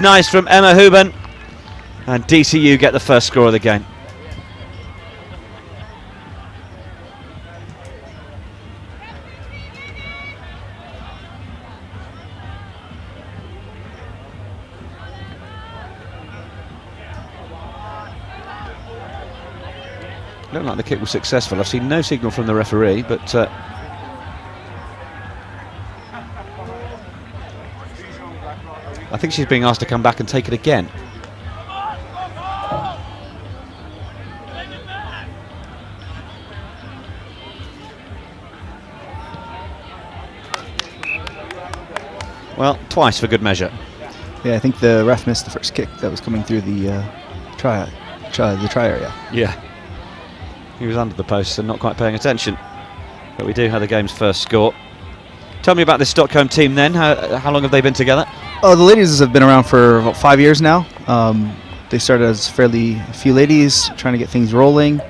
Nice from Emma Huben, and DCU get the first score of the game. Looked like the kick was successful. I've seen no signal from the referee, but I think she's being asked to come back and take it again. Well, twice for good measure. Yeah, I think the ref missed the first kick that was coming through the try area. Yeah, he was under the post and not quite paying attention. But we do have the game's first score. Tell me about this Stockholm team then. How long have they been together? Oh, the ladies have been around for about 5 years now. They started as fairly few ladies, trying to get things rolling,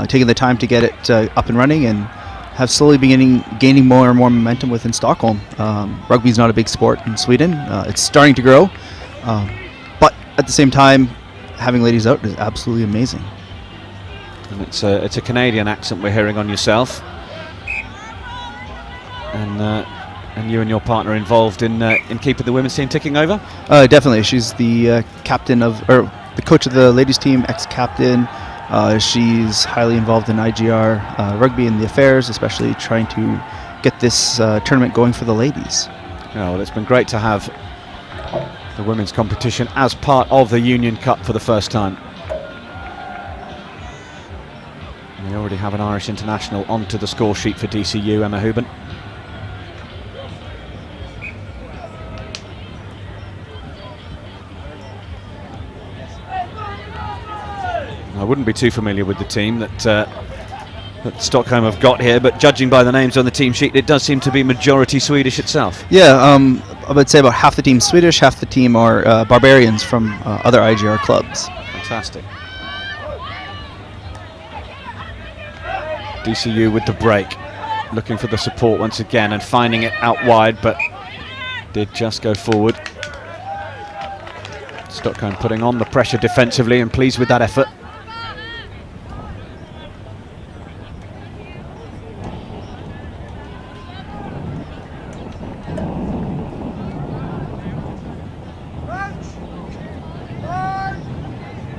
taking the time to get it up and running, and have slowly been gaining more and more momentum within Stockholm. Rugby is not a big sport in Sweden. It's starting to grow, but at the same time, having ladies out is absolutely amazing. And it's a Canadian accent we're hearing on yourself, and you and your partner involved in keeping the women's team ticking over. Definitely, she's the captain or the coach of the ladies team, ex-captain. She's highly involved in IGR rugby and the affairs, especially trying to get this tournament going for the ladies. Yeah, well, it's been great to have the women's competition as part of the Union Cup for the first time. And they already have an Irish international onto the score sheet for DCU, Emma Huben. I wouldn't be too familiar with the team that Stockholm have got here, but judging by the names on the team sheet, it does seem to be majority Swedish itself. Yeah, I would say about half the team Swedish, half the team are barbarians from other IGR clubs. Fantastic. DCU with the break, looking for the support once again and finding it out wide, but did just go forward. Stockholm putting on the pressure defensively and pleased with that effort.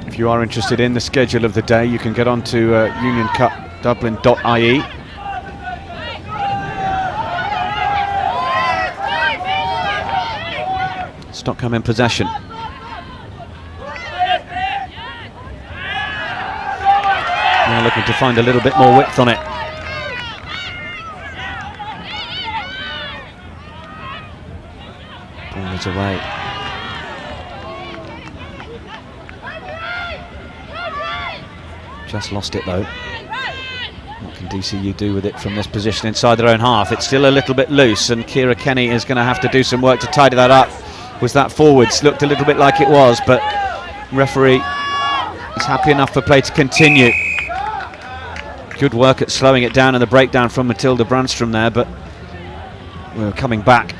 If you are interested in the schedule of the day, you can get on to unioncupdublin.ie. Stockholm in possession. Now looking to find a little bit more width on it. Ball is away. Just lost it though. What can DCU do with it from this position inside their own half? It's still a little bit loose, and Kira Kenny is going to have to do some work to tidy that up. Was that forwards? Looked a little bit like it was, but referee is happy enough for play to continue. Good work at slowing it down and the breakdown from Matilda Brandstrom there, but we're coming back.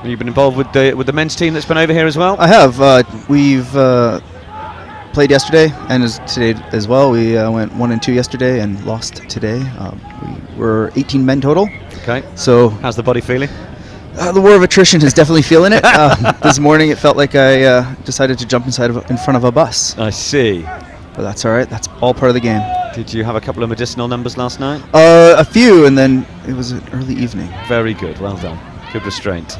You've been involved with the men's team that's been over here as well? I have. We've played yesterday and today as well. We went 1-2 yesterday and lost today. We were 18 men total. Okay. So how's the body feeling? The war of attrition is definitely feeling it. This morning it felt like I decided to jump in front of a bus. I see. But that's all right. That's all part of the game. Did you have a couple of medicinal numbers last night? A few, and then it was an early evening. Very good. Well done. Good restraint.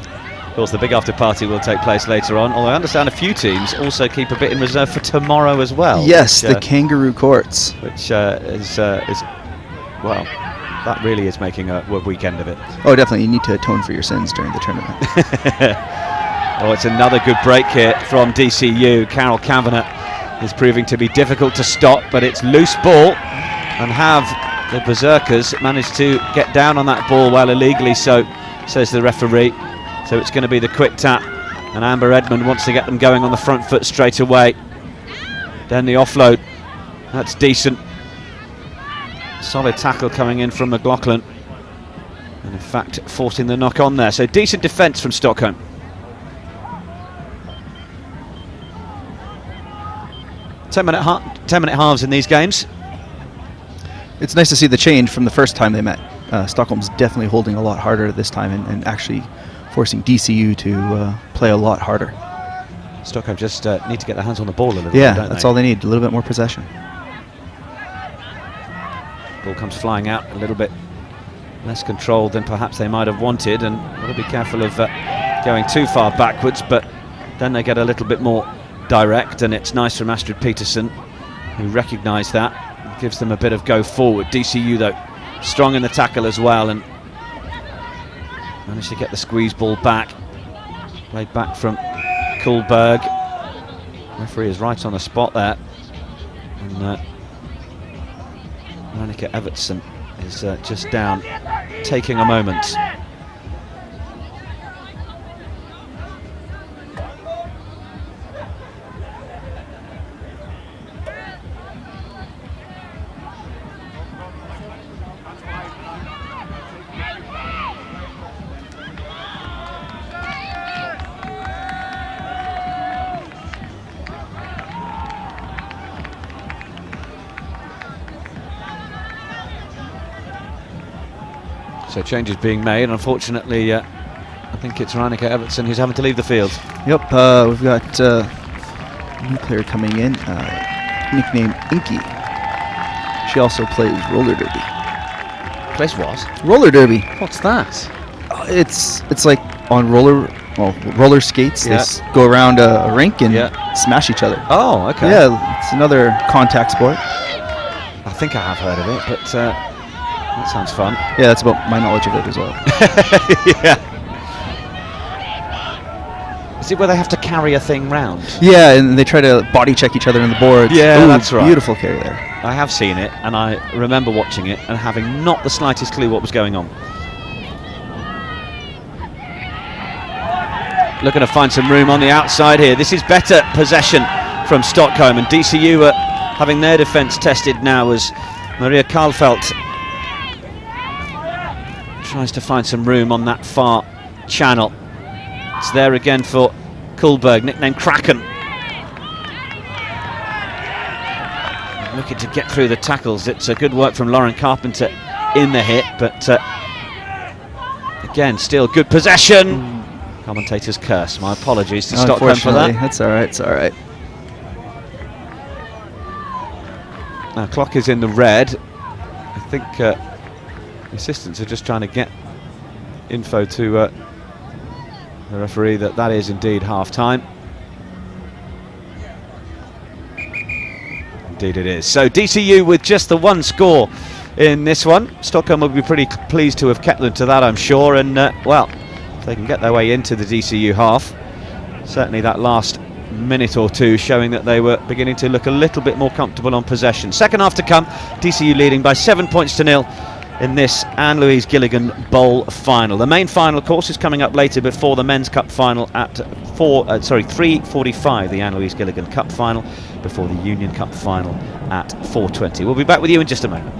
Of course, the big after party will take place later on, although I understand a few teams also keep a bit in reserve for tomorrow as well. Yes, the Kangaroo Courts. Which is well, that really is making a weekend of it. Oh, definitely. You need to atone for your sins during the tournament. Oh, it's another good break here from DCU. Carol Kavanagh is proving to be difficult to stop, but it's loose ball, and have the Berserkers managed to get down on that ball while illegally so, says the referee. So it's going to be the quick tap, and Amber Edmond wants to get them going on the front foot straight away. Then the offload, that's decent. Solid tackle coming in from McLaughlin, and in fact forcing the knock on there. So decent defence from Stockholm. Ten-minute halves in these games. It's nice to see the change from the first time they met. Stockholm's definitely holding a lot harder this time and actually forcing DCU to play a lot harder. Stockholm just need to get their hands on the ball a little Yeah, bit, don't that's they? all they need, a little bit more possession. Ball comes flying out, a little bit less controlled than perhaps they might have wanted, and got to be careful of going too far backwards, but then they get a little bit more direct, and it's nice from Astrid Peterson, who recognised that, and gives them a bit of go forward. DCU, though, strong in the tackle as well, and managed to get the squeeze ball back. Played back from Kullberg. Referee is right on the spot there, and Rannika Evertsen is just down, taking a moment. So changes being made. Unfortunately, I think it's Rannika Evertsen who's having to leave the field. Yep, we've got a new player coming in, nicknamed Inky. She also plays roller derby. Plays what? Roller derby. What's that? It's like on roller skates. Yeah. They go around a rink and Yeah. smash each other. Oh, okay. Yeah, it's another contact sport. I think I have heard of it, but that sounds fun. Yeah, that's about my knowledge of it as well. Yeah. Is it where they have to carry a thing round? Yeah, and they try to body check each other on the boards. Yeah, that's right. Beautiful carry there. I have seen it, and I remember watching it and having not the slightest clue what was going on. Looking to find some room on the outside here. This is better possession from Stockholm, and DCU are having their defence tested now as Maria Karlfeldt tries to find some room on that far channel. It's there again for Kullberg, nicknamed Kraken. Looking to get through the tackles. It's a good work from Lauren Carpenter in the hit, but again, still good possession. Commentator's curse. My apologies to Stockholm for that. That's all right. It's all right. Now, clock is in the red. I think the assistants are just trying to get info to the referee that is indeed half-time. Indeed it is. So DCU with just the one score in this one. Stockholm will be pretty pleased to have kept them to that, I'm sure, and well, if they can get their way into the DCU half, certainly that last minute or two showing that they were beginning to look a little bit more comfortable on possession. Second half to come, DCU leading by 7-0 in this Anne Louise Gilligan Bowl final. The main final, of course, is coming up later before the Men's Cup final at 3:45. The Anne Louise Gilligan Cup final before the Union Cup final at 4:20. We'll be back with you in just a moment.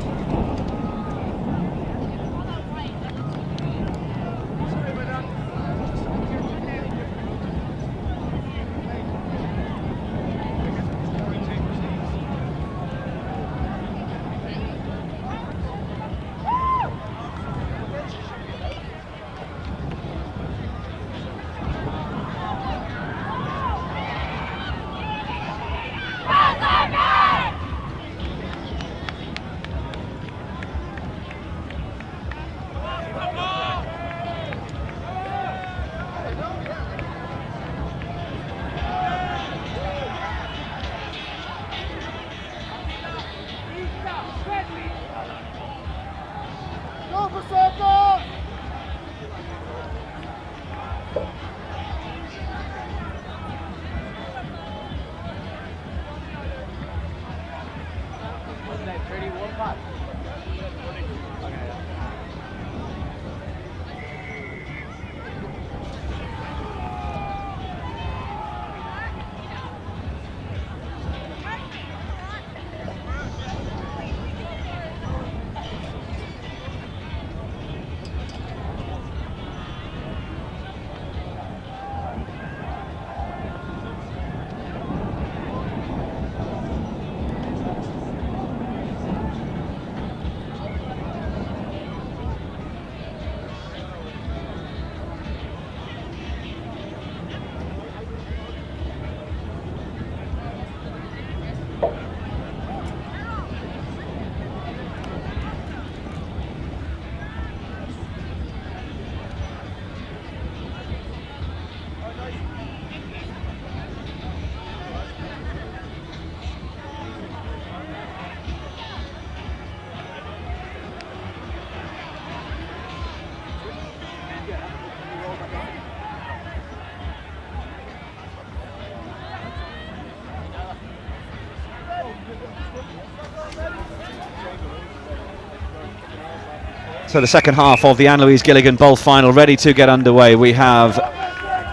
So the second half of the Anne Louise Gilligan Bowl final ready to get underway. We have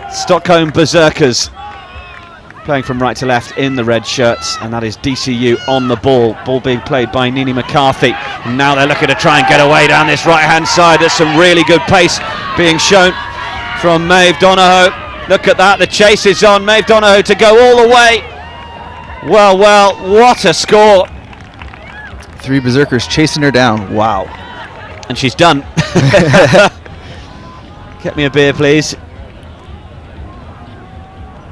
Stockholm Berserkers playing from right to left in the red shirts, and that is DCU on the ball. Ball being played by Nini McCarthy. And now they're looking to try and get away down this right-hand side. There's some really good pace being shown from Maeve Donohoe. Look at that, the chase is on. Maeve Donohoe to go all the way. Well, what a score. 3 Berserkers chasing her down. Wow. And she's done. Get me a beer, please.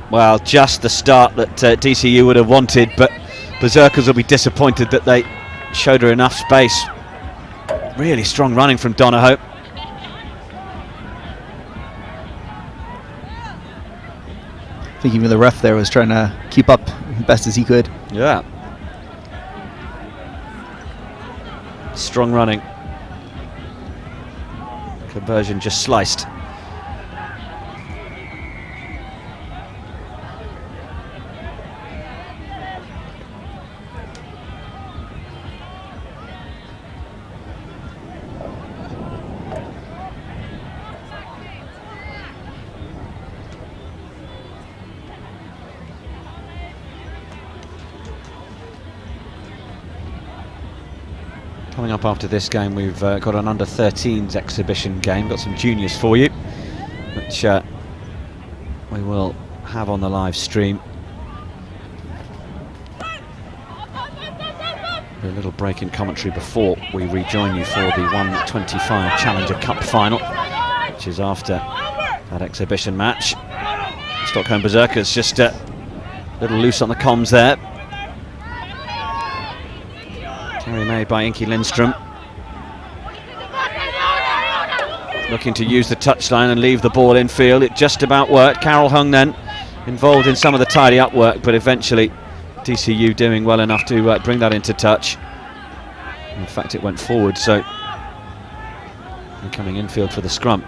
Well, just the start that DCU would have wanted, but Berserkers will be disappointed that they showed her enough space. Really strong running from Donohoe. I think even the ref there was trying to keep up best as he could. Yeah. Strong running. Conversion just sliced. Coming up after this game, we've got an under-13s exhibition game. Got some juniors for you, which we will have on the live stream. A little break in commentary before we rejoin you for the 125 Challenger Cup final, which is after that exhibition match. Stockholm Berserkers just a little loose on the comms there. Carry made by Inky Lindstrom. Looking to use the touchline and leave the ball in field. It just about worked. Carol Hung then involved in some of the tidy up work, but eventually DCU doing well enough to bring that into touch. In fact, it went forward, so coming infield for the scrum.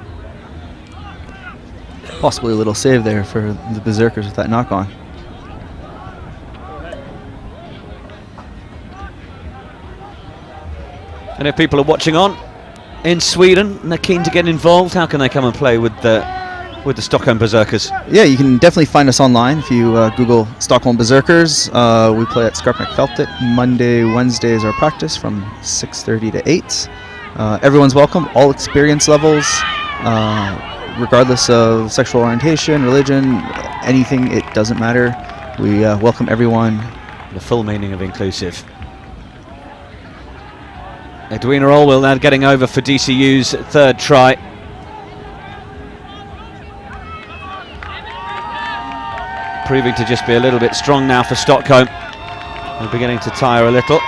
Possibly a little save there for the Berserkers with that knock on. And if people are watching on in Sweden and they're keen to get involved, how can they come and play with the Stockholm Berserkers? Yeah, you can definitely find us online if you Google Stockholm Berserkers. We play at Skarpnäck Fältet. Monday, Wednesday is our practice from 6:30 to 8. Everyone's welcome, all experience levels, regardless of sexual orientation, religion, anything, it doesn't matter. We welcome everyone. The full meaning of inclusive. Edwina Allwill now getting over for DCU's third try. Proving to just be a little bit strong now for Stockholm. They're beginning to tire a little.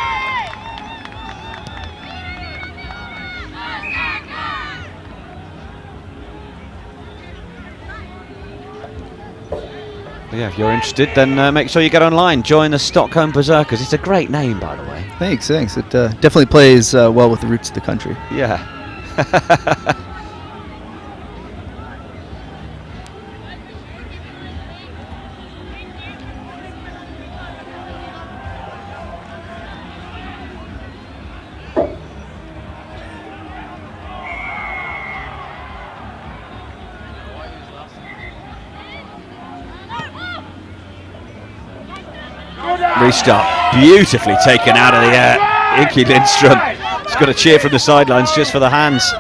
But yeah, if you're interested, then make sure you get online. Join the Stockholm Berserkers. It's a great name, by the way. Thanks. It definitely plays well with the roots of the country. Yeah. Restart beautifully taken out of the air. Inky Lindstrom has got a cheer from the sidelines just for the hands.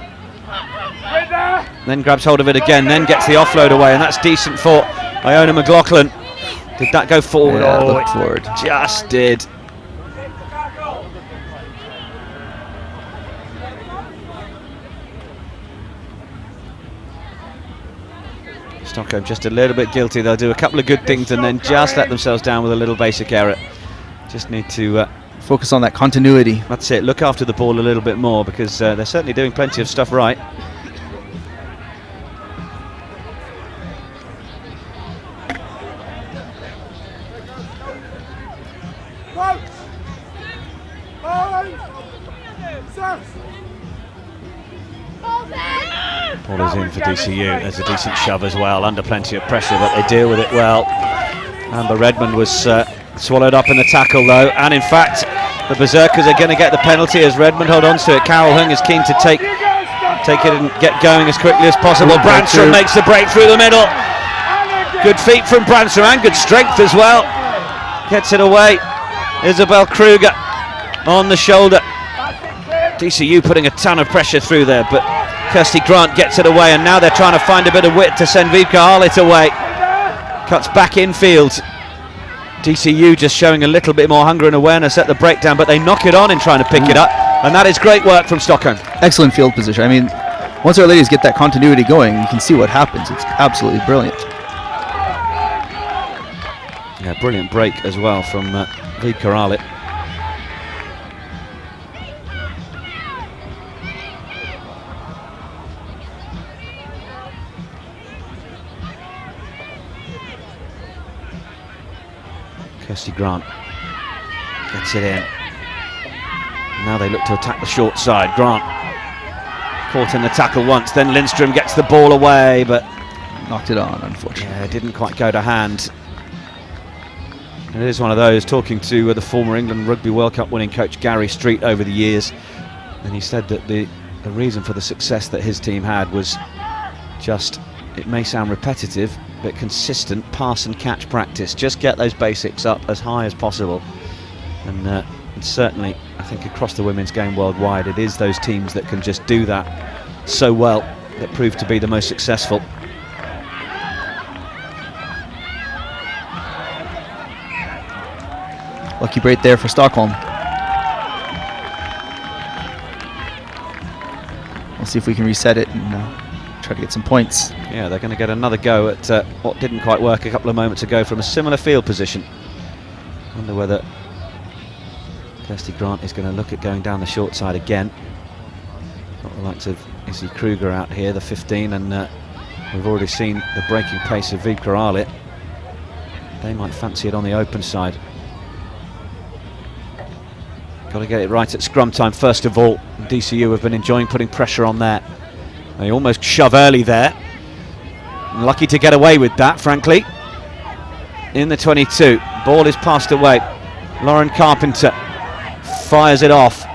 Then grabs hold of it again, then gets the offload away, and that's decent for Iona McLaughlin. Did that go forward? Yeah, oh, looked forward. Just did. Stockholm just a little bit guilty. They'll do a couple of good things and then just let themselves down with a little basic error. Just need to focus on that continuity. That's it. Look after the ball a little bit more, because they're certainly doing plenty of stuff right. Ball is in for DCU. There's a decent shove as well, under plenty of pressure, but they deal with it well. Amber Redmond was swallowed up in the tackle though, and in fact the Berserkers are going to get the penalty as Redmond hold on to it. Carol Hung is keen to take take it and get going as quickly as possible. Good Brandstrom breakthrough. makes the break through the middle. Good feet from Brandstrom and good strength as well. Gets it away. Isabel Kruger on the shoulder. DCU putting a ton of pressure through there, but Kirsty Grant gets it away, and now they're trying to find a bit of width to send Vivka Arlit away. Cuts back infield. DCU just showing a little bit more hunger and awareness at the breakdown, but they knock it on in trying to pick it up, and that is great work from Stockholm. Excellent field position. I mean, once our ladies get that continuity going, you can see what happens. It's absolutely brilliant. Yeah, brilliant break as well from Vivka Arlit. Kirsty Grant gets it in. Now they look to attack the short side. Grant caught in the tackle once, then Lindstrom gets the ball away, but Knocked it on, unfortunately. yeah, it didn't quite go to hand. And it is one of those, talking to the former England Rugby World Cup winning coach Gary Street over the years, and he said that the reason for the success that his team had was just, it may sound repetitive, but consistent pass and catch practice. Just get those basics up as high as possible. And certainly, I think across the women's game worldwide, it is those teams that can just do that so well that prove to be the most successful. Lucky break there for Stockholm. We'll see if we can reset it and try to get some points. Yeah, they're going to get another go at what didn't quite work a couple of moments ago from a similar field position. Wonder whether Kirsty Grant is going to look at going down the short side again. Got the likes of Izzy Kruger out here, the 15, and we've already seen the breaking pace of Vivka Arlit. They might fancy it on the open side. Got to get it right at scrum time first of all. DCU have been enjoying putting pressure on there. They almost shove early there. Lucky to get away with that, frankly. In the 22, ball is passed away. Lauren Carpenter fires it off.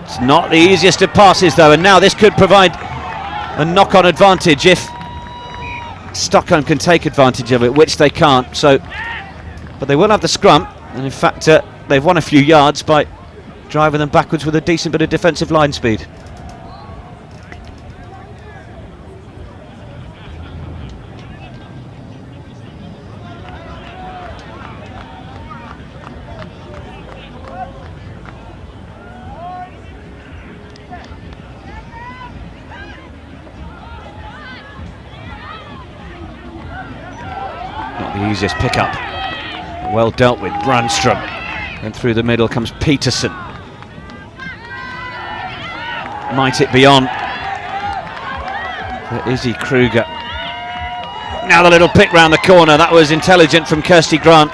It's not the easiest of passes though, and now this could provide a knock-on advantage if Stockholm can take advantage of it, which they can't. So, but they will have the scrum, and in fact they've won a few yards by driving them backwards with a decent bit of defensive line speed. Not the easiest pickup. Well dealt with, Brandstrom. And through the middle comes Peterson. Might it be on for Izzy Kruger. Now the little pick round the corner. That was intelligent from Kirsty Grant.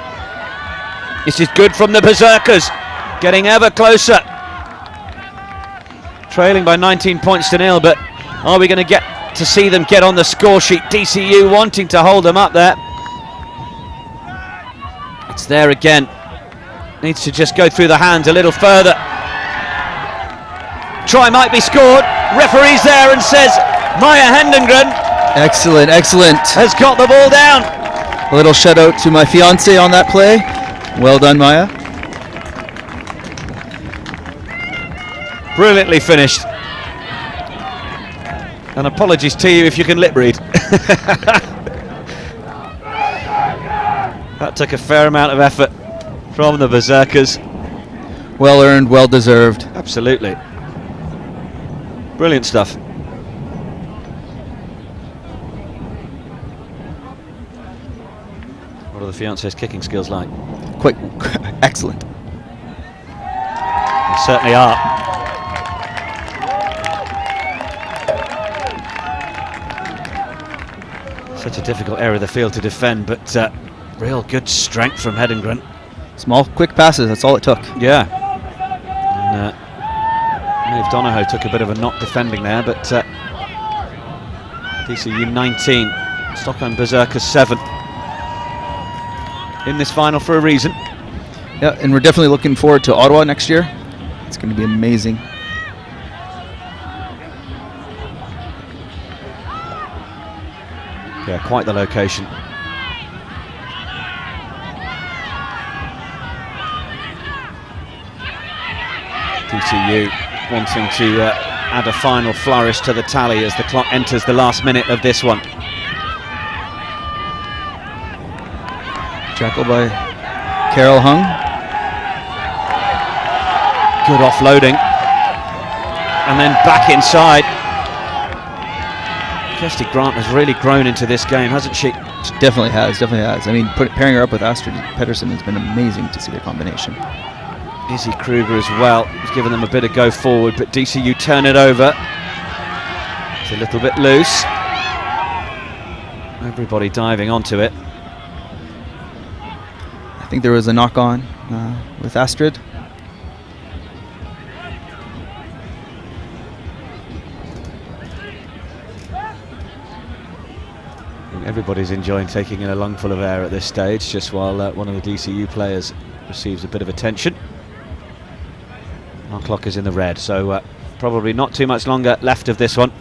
This is good from the Berserkers. Getting ever closer. Trailing by 19 points to 0, but are we going to get to see them get on the score sheet? DCU wanting to hold them up there. It's there again. Needs to just go through the hands a little further. Try might be scored. Referee's there and says Maya Hendengren Excellent, excellent. has got the ball down. A little shout out to my fiance on that play. Well done, Maya. Brilliantly finished. And apologies to you if you can lip read. That took a fair amount of effort from the Berserkers. Well earned, well deserved. Absolutely. Brilliant stuff. What are the fiancé's kicking skills like? Quite excellent. They certainly are. Such a difficult area of the field to defend, but real good strength from Hedengren. Small, quick passes, that's all it took. Yeah. And Maeve Donahoe took a bit of a knock defending there, but DCU 19, Stockholm Berserkers 7. In this final for a reason. Yeah, and we're definitely looking forward to Ottawa next year. It's going to be amazing. Yeah, quite the location. DCU wanting to add a final flourish to the tally as the clock enters the last minute of this one. Jackal by Carol Hung. Good offloading. And then back inside. Kirsty Grant has really grown into this game, hasn't she? She definitely has. I mean, pairing her up with Astrid Pedersen has been amazing to see their combination. Izzy Kruger as well has given them a bit of go forward, but DCU turn it over. It's a little bit loose. Everybody diving onto it. I think there was a knock-on with Astrid. Everybody's enjoying taking in a lungful of air at this stage, just while one of the DCU players receives a bit of attention. Our clock is in the red, so probably not too much longer left of this one.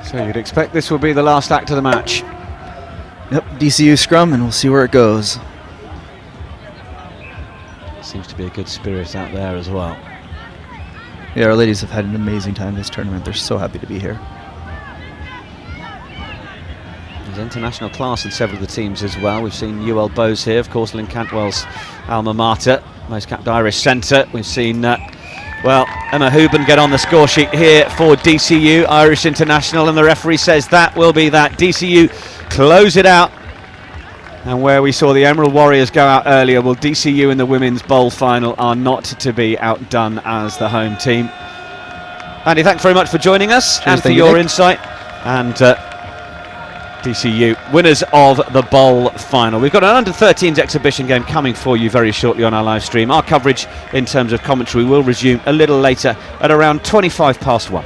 So you'd expect this will be the last act of the match. Yep, DCU scrum, and we'll see where it goes. Seems to be a good spirit out there as well. Yeah, our ladies have had an amazing time this tournament. They're so happy to be here. There's international class in several of the teams as well. We've seen UL Bowes here, of course, Lynn Cantwell's alma mater, most capped Irish centre. We've seen well, Emma Hooben get on the score sheet here for DCU, Irish International, and the referee says that will be that. DCU close it out. And where we saw the Emerald Warriors go out earlier, well, DCU in the Women's Bowl final are not to be outdone as the home team. Andy, thanks very much for joining us. Cheers, and for thank you, your Nick. insight. And DCU, winners of the Bowl final. We've got an under-13s exhibition game coming for you very shortly on our live stream. Our coverage in terms of commentary will resume a little later at around 1:25.